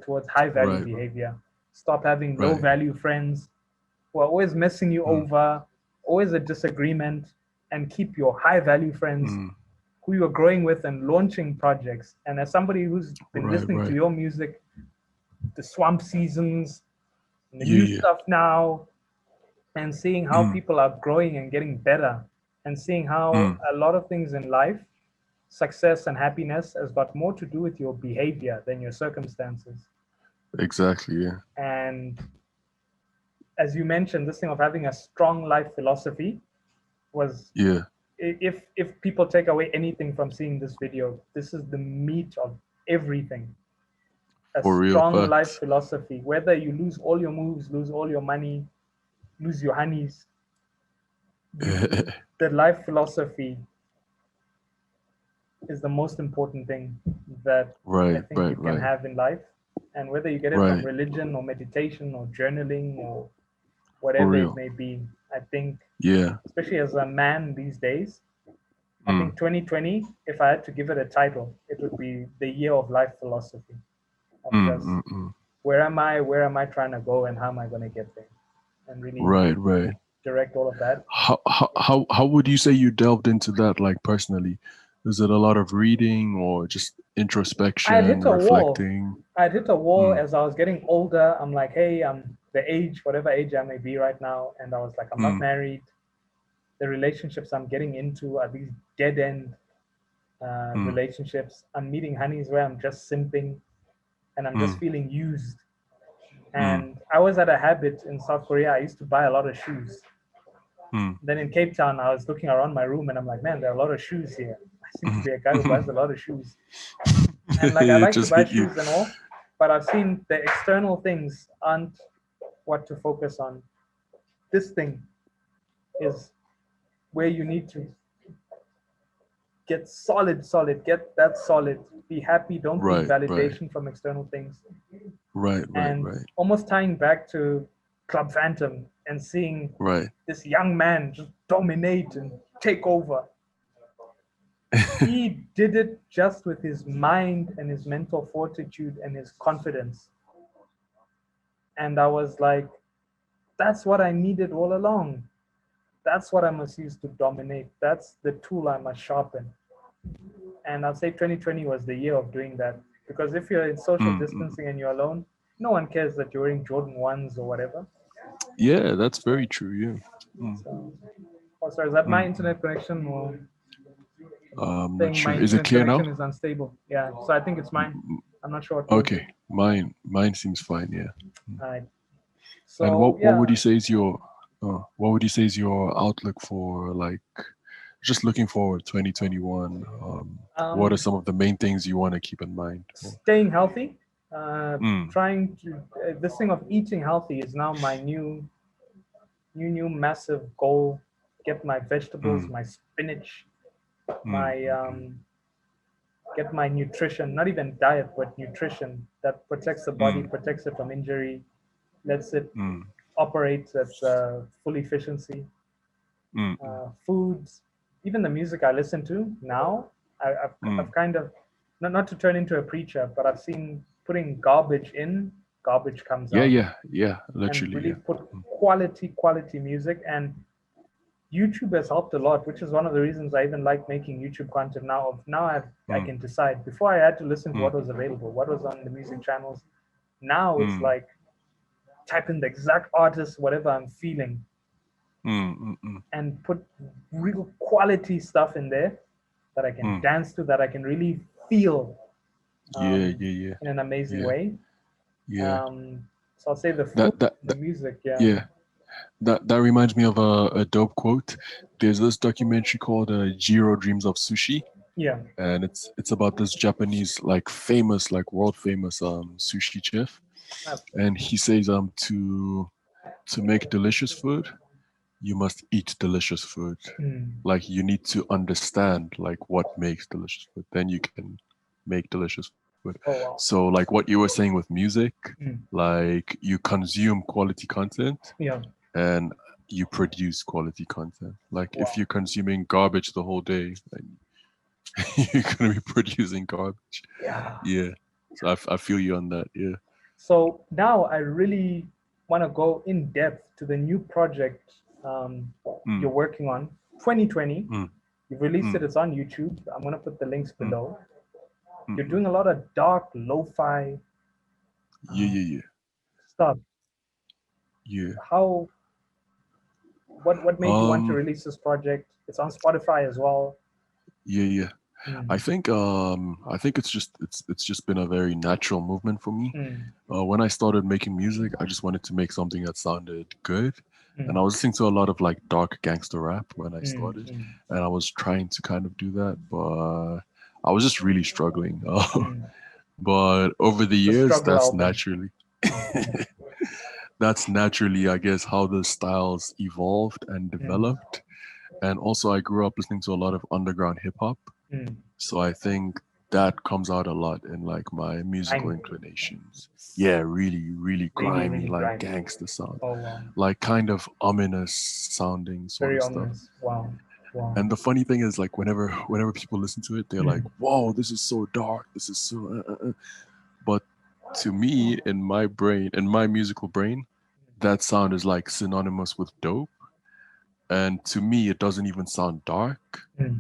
towards high value Right. behavior. Stop having low Right. value friends who are always messing you Mm. over, always a disagreement, and keep your high value friends Mm. who you're growing with and launching projects. And as somebody who's been Right. listening to Right. your music, the Swamp Seasons, and the Yeah. new Yeah. stuff now, and seeing how Mm. people are growing and getting better, and seeing how Mm. a lot of things in life, success and happiness, has got more to do with your behavior than your circumstances. Exactly. Yeah. And as you mentioned, this thing of having a strong life philosophy was, Yeah. if people take away anything from seeing this video, this is the meat of everything. A For real strong life facts. philosophy, whether you lose all your moves, lose all your money, lose your honeys, the life philosophy is the most important thing that I Right. think you Right. can Right. have in life. And whether you get it from Right. religion or meditation or journaling or For whatever it real. may be, I think, Yeah. especially as a man these days, I Mm. think 2020, if I had to give it a title, it would be the year of life philosophy, of Mm. just Mm. Mm. where am I trying to go, and how am I going to get there, and really Right. Right. direct all of that. How would you say you delved into that, like personally? Is it a lot of reading or just I had introspection, hit a wall. reflecting? I had hit a wall Mm. as I was getting older. I'm like, hey, I'm the age, whatever age I may be right now, and I was like, I'm not Mm. married. The relationships I'm getting into are these dead end Mm. relationships. I'm meeting honeys where I'm just simping and I'm just Mm. feeling used. Mm. And I was at a habit in South Korea. I used to buy a lot of shoes. Mm. Then in Cape Town, I was looking around my room and I'm like, man, there are a lot of shoes here. I seem to be a guy who buys a lot of shoes. And like, I It like to just buy hit you. shoes and all, but I've seen the external things aren't what to focus on. This thing is where you need to get solid, get that solid, be happy, don't need Right. Right. validation from external things. Right. Right. And Right. almost tying back to Club Phantom and seeing Right. this young man just dominate and take over. He did it just with his mind and his mental fortitude and his confidence. And I was like, that's what I needed all along. That's what I must use to dominate. That's the tool I must sharpen. And I'll say 2020 was the year of doing that. Because if you're in social Mm. Mm. distancing and you're alone, no one cares that you're wearing Jordan 1s or whatever. Yeah, that's very true. Yeah. Mm. So, oh, sorry, is that my Mm. Mm. internet connection or I'm not saying my sure. Is it internet clear connection now? is unstable? Yeah, so I think it's mine. Mm. I'm not sure what yours is. Okay. Mine seems fine. Yeah. All right. And So, what would yeah, you say is your what would you say is your outlook for, like, just looking forward 2021? What are um, some of the main things you want to keep in mind? staying healthy, Mm. trying to, this thing of eating healthy is now my new massive goal. Get my vegetables, Mm. my spinach, Mm. my Mm. get my nutrition, not even diet, but nutrition that protects the body, Mm. protects it from injury, lets it Mm. operate at full efficiency. Mm. Mm. Foods, even the music I listen to now, I've Mm. kind of, not to turn into a preacher, but I've seen putting garbage in, garbage comes Yeah, out, yeah, yeah. and Literally, really yeah. put Mm. quality music. And YouTube has helped a lot, which is one of the reasons I even like making YouTube content now. Of now I Mm. can decide. Before I had to listen to Mm. what was available, what was on the music channels. Now it's Mm. like type in the exact artist, whatever I'm feeling, Mm. Mm. Mm. and put real quality stuff in there that I can Mm. dance to, that I can really feel Yeah, yeah, yeah, in an amazing yeah, way. yeah. So I'll say the food, the That music, yeah, yeah. That reminds me of a dope quote. There's this documentary called Jiro Dreams of Sushi, yeah, and it's about this Japanese, like, famous, like, world famous sushi chef, and he says to make delicious food, you must eat delicious food. mm, Like, you need to understand, like, what makes delicious food, then you can make delicious food. oh So, wow, like, what you were saying with music, mm, like, you consume quality content yeah, and you produce quality content. Like, if wow, you're consuming garbage the whole day, then you're gonna be producing garbage. yeah. Yeah. So I feel you on that. Yeah. So now I really want to go in depth to the new project you're Mm, working on, 2020. mm, You've released mm, it. It's on YouTube. I'm gonna put the links mm, below. mm, You're mm. doing a lot of dark lo-fi Yeah, uh, yeah, yeah, stuff. yeah. How? What made you want to Um, release this project? It's on Spotify as well. yeah, yeah. Mm, I think it's just been a very natural movement for me. mm, When I started making music, I just wanted to make something that sounded good. And I mm, was listening to a lot of like dark gangster rap when I mm, started, mm, and I was trying to kind of do that, but I was just really struggling. mm. But over the The years, struggle album. that's naturally, I guess, how the styles evolved and Mm, developed. And also, I grew up listening to a lot of underground hip hop. mm. So I think that comes out a lot in like my musical Grimy. inclinations. Yeah, really, really Really, grimy, really like grimy. gangster sound, Oh wow. like kind of ominous sounding sort Very of stuff. ominous. Wow. Wow. And the funny thing is, like, whenever people listen to it, they're like, Mm, "Whoa, this is so dark. This is so." But to me, in my brain, in my musical brain, that sound is like synonymous with dope. And to me, it doesn't even sound dark. mm.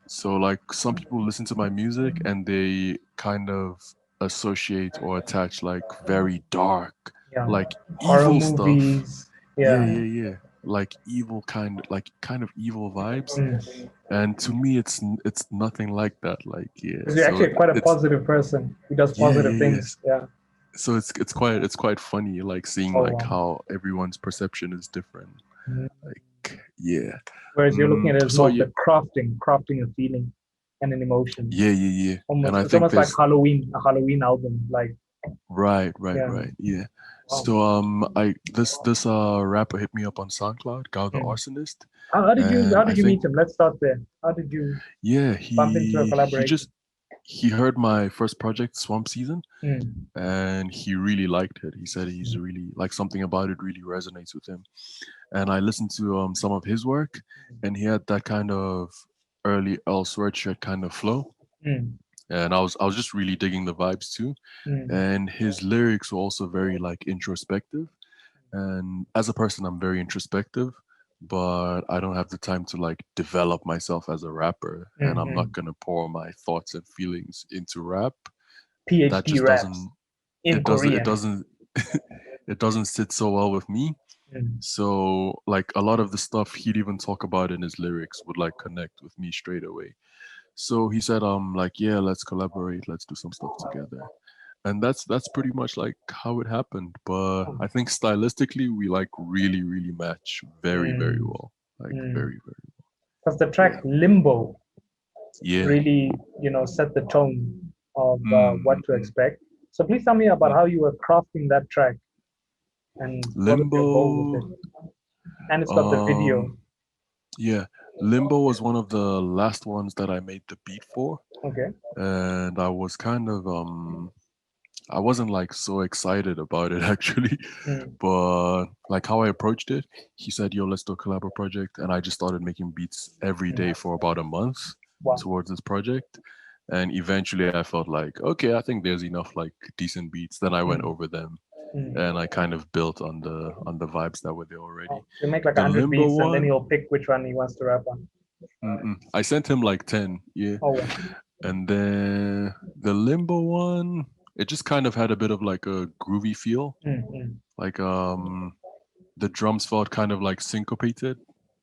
So like some people listen to my music and they kind of associate or attach like very dark, Yeah. like Horror evil stuff. movies. Yeah, Yeah. yeah, yeah. Like evil kind of evil vibes. Mm. And to me it's nothing like that. Like yeah. Because you're So actually quite a it's positive person who does yeah, positive yeah, things. yes. Yeah. So it's quite funny like seeing Oh like wow. how everyone's perception is different. Mm. Like yeah. Whereas you're looking at it as So more of yeah, the crafting a feeling and an emotion. yeah, yeah, yeah. And Almost, I it's think almost like there's Halloween, a Halloween album. Like, right, right, yeah. right. Yeah. Wow. So I this rapper hit me up on SoundCloud, Guy the Mm. Arsonist, How and I did you think meet him? Let's start there. How did you yeah, bump into a he collaboration? just he heard my first project, Swamp Season, Mm. and he really liked it. He said he's Mm. really like something about it really resonates with him. And I listened to some of his work, and he had that kind of early Earl Sweatshirt kind of flow. Mm. And I was just really digging the vibes too. Mm. And his lyrics were also very like introspective. And as a person, I'm very introspective, but I don't have the time to like develop myself as a rapper. And Mm. I'm not Mm. gonna pour my thoughts and feelings into rap. That PhD just raps doesn't in it Korean. doesn't it doesn't sit so well with me. Mm. So like a lot of the stuff he'd even talk about in his lyrics would like connect with me straight away. So he said, like, yeah, let's collaborate, let's do some stuff together. And that's pretty much like how it happened. But I think stylistically we like really, really match very, very Mm. well. Like Mm. very, very Because the well. track Limbo Yeah. really, set the tone of Yeah. what to Mm. expect. So please tell me about Mm. how you were crafting that track and what was Limbo, your goal with it. And it's got the video. um, yeah. Limbo was one of the last ones that I made the beat for. Okay. And I was kind of I wasn't like so excited about it actually, Mm. but like how I approached it, he said, "Yo, let's do a collabo project," and I just started making beats every Mm. day for about a month Wow. towards this project, and eventually I felt like, okay, I think there's enough like decent beats. Then I went Mm. over them, Mm. and I kind of built on the vibes that were there already. Oh, you make like The 100 Limbo beats and then one, he'll pick which one he wants to rap on. I sent him like 10, yeah. Oh, wow. And then the Limbo one, it just kind of had a bit of like a groovy feel. Mm. Mm. Like the drums felt kind of like syncopated.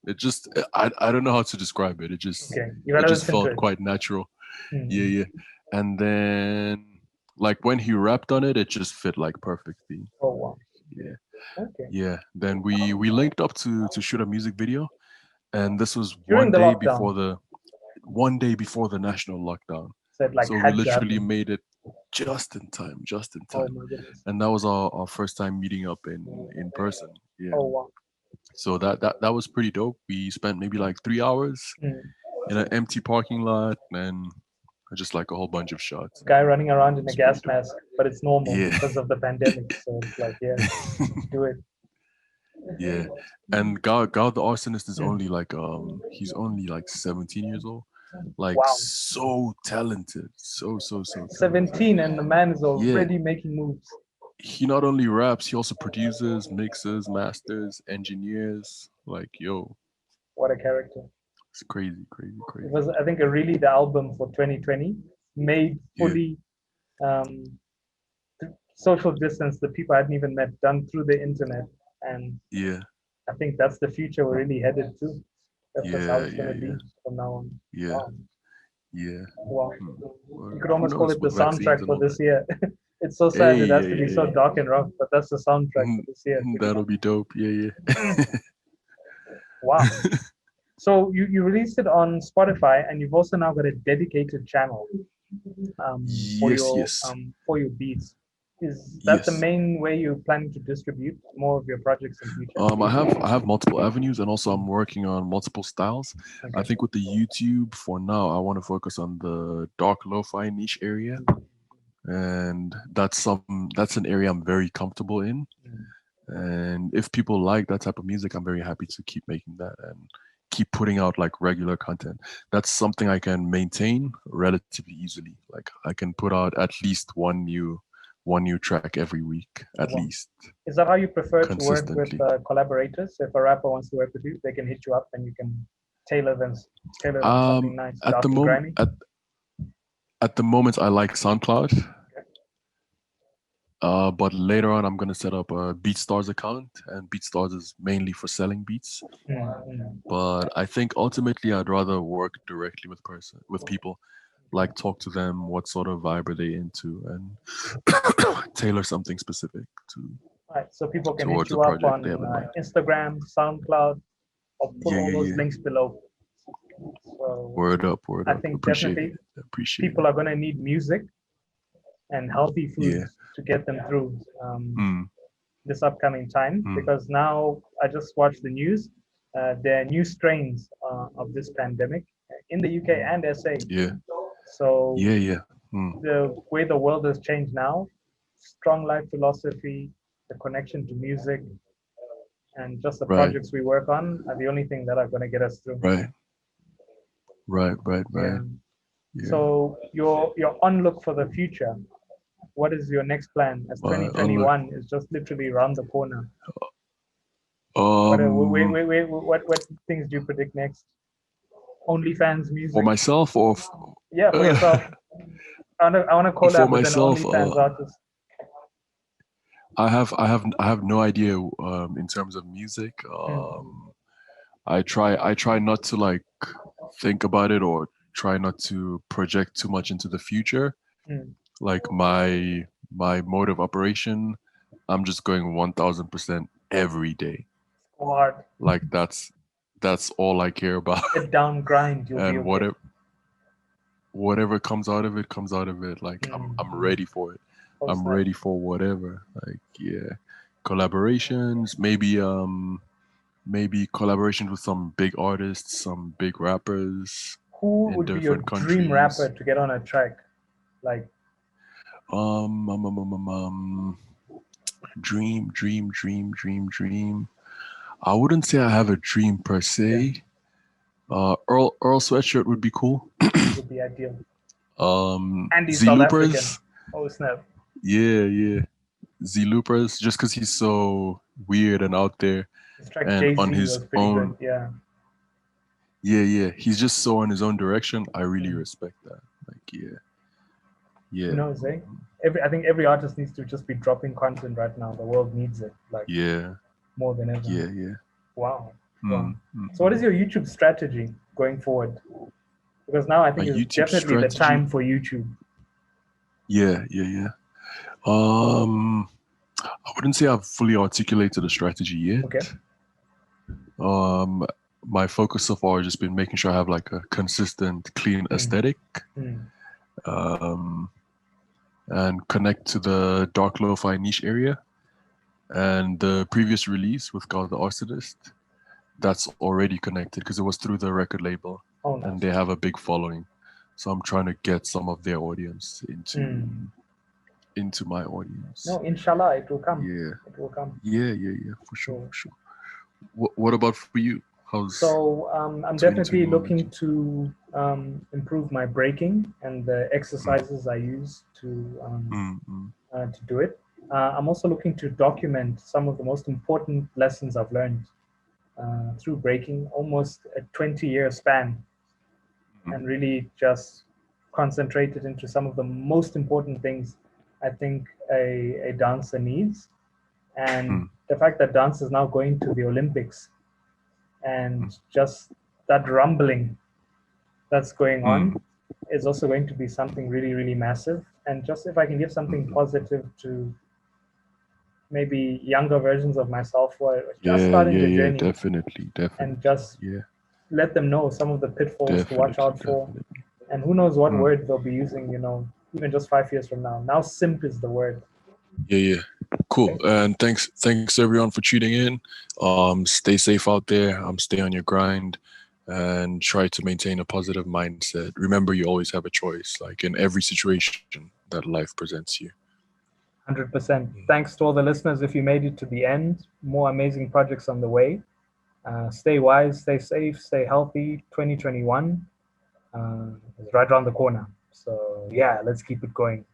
It just I don't know how to describe it. Okay. You It gotta just listen to felt it. quite natural. Yeah, Mm. yeah. And then like when he rapped on it, it just fit like perfectly. Oh, wow. Yeah. Okay. Yeah. Then we linked up to shoot a music video, and this was During the lockdown, one day before the national lockdown. so it like So we had to literally happen. made it just in time, just in Oh, time. my goodness. And that was our first time meeting up in person. Yeah. Oh, wow. So that was pretty dope. We spent maybe like 3 hours Mm. in an empty parking lot and just like a whole bunch of shots. Guy running around in a It's pretty gas dope. mask, but it's normal Yeah. because of the pandemic. So it's like, yeah, do it. Yeah. And God the Arsonist is Mm. only like he's only like 17 years old. Like Wow. so talented. So talented. 17 and the man is Yeah. already making moves. he not only raps, he also produces, mixes, masters, engineers. Like, yo, What a character. it's crazy, crazy, It crazy. was, I think, really the album for 2020, made Yeah, fully um, social distance, the people I hadn't even met, done through the internet. And yeah, I think that's the future we're really headed to. That's just how yeah, it's yeah, going to be yeah, from now on. yeah, Wow. yeah. Wow. Well, You could who almost call knows it the with vaccines soundtrack and for all this that? year. It's so sad Hey, it has yeah, to be yeah, so yeah. dark and rough, but that's the soundtrack for this year. That'll be dope. Yeah, yeah. Wow. So you released it on Spotify, and you've also now got a dedicated channel Yes, yes, for your beats. Is that the yes. main way you're planning to distribute more of your projects in future? I have multiple avenues, and also I'm working on multiple styles. I Okay. think with the YouTube for now, I want to focus on the dark lo-fi niche area, and that's an area I'm very comfortable in. And if people like that type of music, I'm very happy to keep making that and keep putting out like regular content. That's something I can maintain relatively easily. Like I can put out at least one new track every week, at Wow. least Is that how you prefer to work with consistently. collaborators? If a rapper wants to work with you, they can hit you up and you can tailor them tailor them something nice, At the dark and moment, grimy. at the moment, I like SoundCloud. But later on, I'm gonna set up a BeatStars account, and BeatStars is mainly for selling beats. Mm. But I think ultimately, I'd rather work directly with people, like talk to them, what sort of vibe are they into, and tailor something specific All right, so people can hit towards the you up project they on have in mind. Instagram, SoundCloud. I'll put Yeah, all yeah, those yeah. links below. So Word up, word I up. think Appreciate it. definitely Appreciate people it. are going to need music and healthy Yeah. foods to get them through Mm, this upcoming time, mm. because now I just watched the news. There are new strains of this pandemic in the UK and SA. Yeah. So Yeah, yeah. Mm, the way the world has changed now, strong life philosophy, the connection to music, and just the right, projects we work on are the only thing that are going to get us through. right, right, right, Yeah. right. Yeah. So you're on look for the future. What is your next plan? As Look. 2021 is just literally around the corner. Um, What things do you predict next? OnlyFans for music? myself or Yeah, for yourself. I want to for collab with an myself, OnlyFans artist. I have no idea in terms of music. I try not to like think about it or try not to project too much into the future. Mm. Like my mode of operation, I'm just going 1000% every day. Hard. Like that's all I care about. Get down, grind, you'll be And okay. whatever comes out of it comes out of it. Like I'm ready for it. Post I'm that. ready for whatever. Like yeah, collaborations, maybe collaboration with some big artists, some big rappers Who in would be your different dream rapper countries. to get on a track? Like, Dream, dream, dream, dream, dream. I wouldn't say I have a dream per yeah, se. Earl Sweatshirt would be cool. would be ideal. And he's Z South African. Loopers. Oh snap! Yeah, yeah. Z Loopers, just because he's so weird and out there His track and Jay on Z his was pretty good. own. Yeah. Yeah, yeah. He's just so on his own direction. I really respect that. Like, yeah. Who Yeah. knows, eh? I think every artist needs to just be dropping content right now. The world needs it, like Yeah. more than ever. Yeah, yeah. Wow. Wow. Mm, mm, So, what is mm. your YouTube strategy going forward? Because now I My think is YouTube definitely the strategy. time for YouTube. Yeah, yeah, yeah. I wouldn't say I've fully articulated a strategy yet. Okay. My focus so far has just been making sure I have like a consistent, clean aesthetic, Mm. um, and connect to the dark lo-fi niche area. And the previous release with God the Arsonist, that's already connected because it was through the record label, Oh, nice. and they have a big following. So I'm trying to get some of their audience into my audience. No, inshallah, it will come. Yeah. It will come. Yeah, yeah, yeah, for sure, for sure. What about for you? How's So I'm definitely looking to improve my breaking and the exercises I use to do it. I'm also looking to document some of the most important lessons I've learned through breaking, almost a 20-year span, and really just concentrated into some of the most important things I think a dancer needs. And the fact that dance is now going to the Olympics, and just that rumbling that's going on is also going to be something really, really massive. And just if I can give something positive to maybe younger versions of myself who are just starting the journey, definitely, and just yeah, let them know some of the pitfalls to watch definitely, out for. And who knows what Mm. word they'll be using, even just 5 years from now. Now, simp is the word. Yeah. Cool. Okay. And thanks everyone for tuning in. Stay safe out there. Stay on your grind and try to maintain a positive mindset. Remember, you always have a choice, like in every situation that life presents you. 100%. Thanks to all the listeners. If you made it to the end, more amazing projects on the way. Stay wise, stay safe, stay healthy. 2021 is right around the corner. So, yeah, let's keep it going.